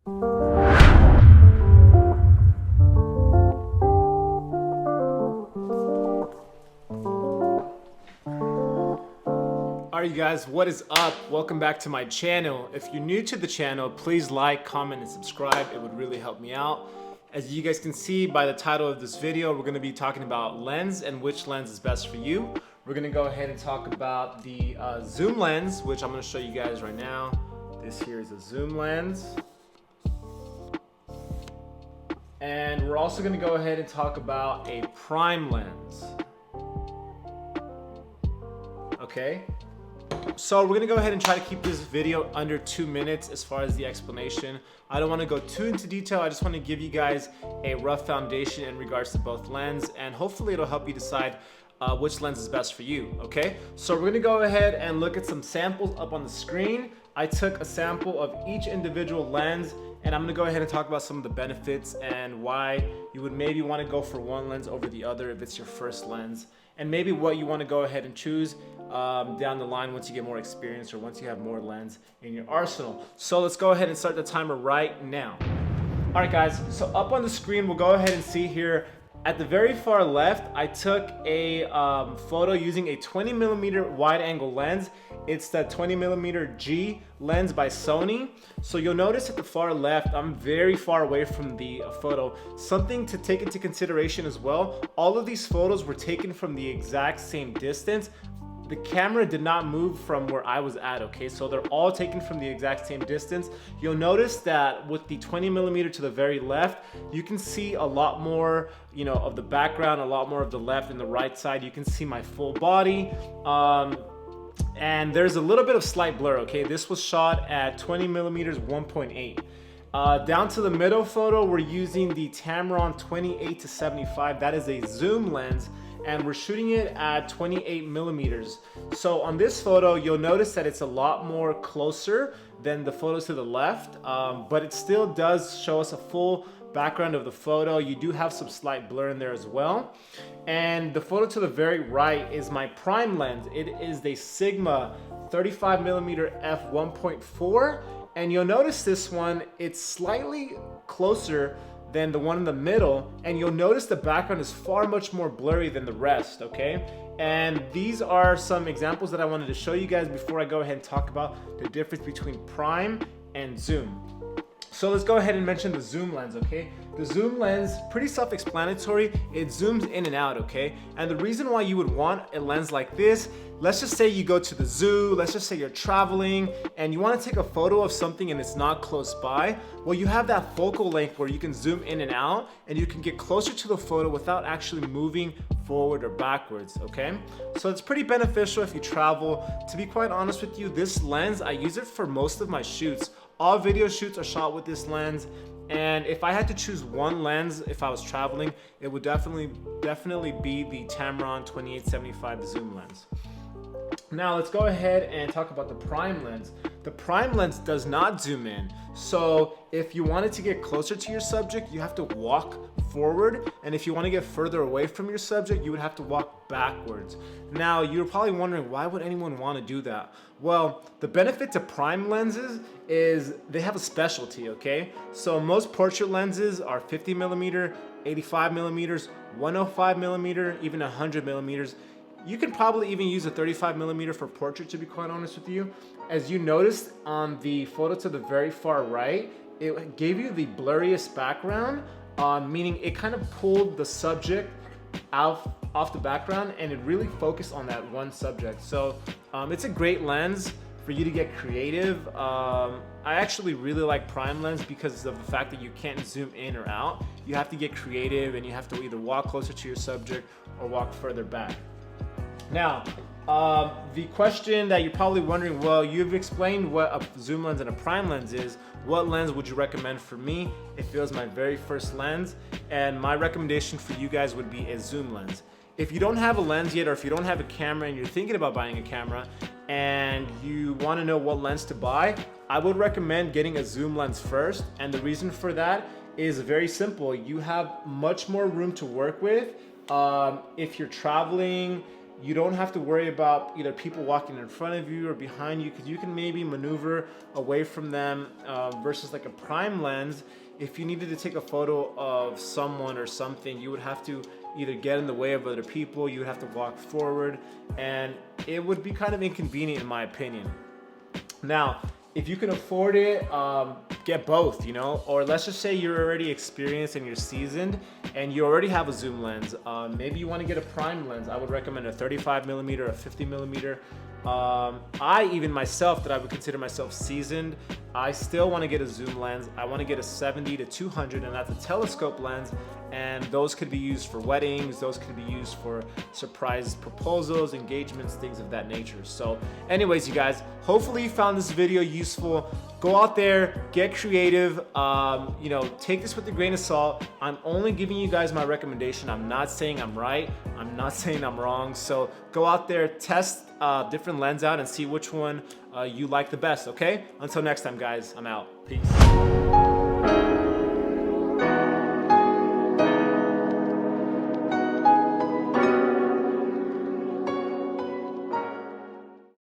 Alright you guys, what is up? Welcome back to my channel. If you're new to the channel, please like, comment, and subscribe. It would really help me out. As you guys can see by the title of this video, we're going to be talking about lens and which lens is best for you. We're going to go ahead and talk about the zoom lens, which I'm going to show you guys right now. This here is a zoom lens. And we're also going to go ahead and talk about a prime lens. Okay? So we're gonna go ahead and try to keep this video under 2 minutes as far as the explanation. I don't want to go too into detail. I just want to give you guys a rough foundation in regards to both lens, and hopefully it'll help you decide which lens is best for you, okay? So we're gonna go ahead and look at some samples up on the screen. I took a sample of each individual lens, and I'm gonna go ahead and talk about some of the benefits and why you would maybe want to go for one lens over the other if it's your first lens, and maybe what you want to go ahead and choose down the line once you get more experience or once you have more lens in your arsenal. So let's go ahead and start the timer right now. All right guys, so up on the screen we'll go ahead and see here at the very far left I took a photo using a 20mm wide angle lens. It's the 20mm G lens by Sony. So you'll notice at the far left I'm very far away from the photo. Something to take into consideration as well, all of these photos were taken from the exact same distance. The camera did not move from where I was at, okay? So they're all taken from the exact same distance. You'll notice that with the 20mm to the very left, you can see a lot more, you know, of the background, a lot more of the left and the right side. You can see my full body. And there's a little bit of slight blur, okay? This was shot at 20mm 1.8. Down to the middle photo, we're using the Tamron 28-75. That is a zoom lens, and we're shooting it at 28mm. So on this photo, you'll notice that it's a lot more closer than the photos to the left, but it still does show us a full background of the photo. You do have some slight blur in there as well. And the photo to the very right is my prime lens. It is the Sigma 35mm f1.4, and you'll notice this one, it's slightly closer than the one in the middle, and you'll notice the background is far much more blurry than the rest, okay? And these are some examples that I wanted to show you guys before I go ahead and talk about the difference between prime and zoom. So let's go ahead and mention the zoom lens, okay? The zoom lens, pretty self-explanatory. It zooms in and out, okay? And the reason why you would want a lens like this, let's just say you go to the zoo, let's just say you're traveling and you want to take a photo of something and it's not close by. Well, you have that focal length where you can zoom in and out and you can get closer to the photo without actually moving forward or backwards, okay? So it's pretty beneficial if you travel. To be quite honest with you, this lens, I use it for most of my shoots. All video shoots are shot with this lens, and if I had to choose one lens if I was traveling, it would definitely be the Tamron 28-75 zoom lens. Now let's go ahead and talk about the prime lens. The prime lens does not zoom in. So if you wanted to get closer to your subject, you have to walk forward. And if you want to get further away from your subject, you would have to walk backwards. Now you're probably wondering, why would anyone want to do that? Well, the benefit to prime lenses is they have a specialty, okay? So most portrait lenses are 50mm, 85mm, 105mm, even 100mm. You can probably even use a 35mm for portrait, to be quite honest with you. As you noticed on the photo to the very far right, it gave you the blurriest background, meaning it kind of pulled the subject out off the background and it really focused on that one subject. So it's a great lens for you to get creative. I actually really like prime lens because of the fact that you can't zoom in or out. You have to get creative and you have to either walk closer to your subject or walk further back. Now, the question that you're probably wondering, well, you've explained what a zoom lens and a prime lens is. What lens would you recommend for me? If it was my very first lens, and my recommendation for you guys would be a zoom lens. If you don't have a lens yet, or if you don't have a camera and you're thinking about buying a camera and you want to know what lens to buy, I would recommend getting a zoom lens first. And the reason for that is very simple. You have much more room to work with. If you're traveling you don't have to worry about either people walking in front of you or behind you, because you can maybe maneuver away from them, versus like a prime lens. If you needed to take a photo of someone or something, you would have to either get in the way of other people, you would have to walk forward, and it would be kind of inconvenient in my opinion. Now, if you can afford it, get both, you know, or let's just say you're already experienced and you're seasoned and you already have a zoom lens. Maybe you want to get a prime lens. I would recommend a 35mm, a 50mm. I even myself, that I would consider myself seasoned, I still want to get a zoom lens. I want to get a 70-200, and that's a telescope lens, and those could be used for weddings, those could be used for surprise proposals, engagements, things of that nature. So anyways, you guys, hopefully you found this video useful. Go out there, get creative, you know, take this with a grain of salt. I'm only giving you guys my recommendation. I'm not saying I'm right, I'm not saying I'm wrong. So go out there, test different lens out and see which one you like the best, okay? Until next time, guys, I'm out. Peace.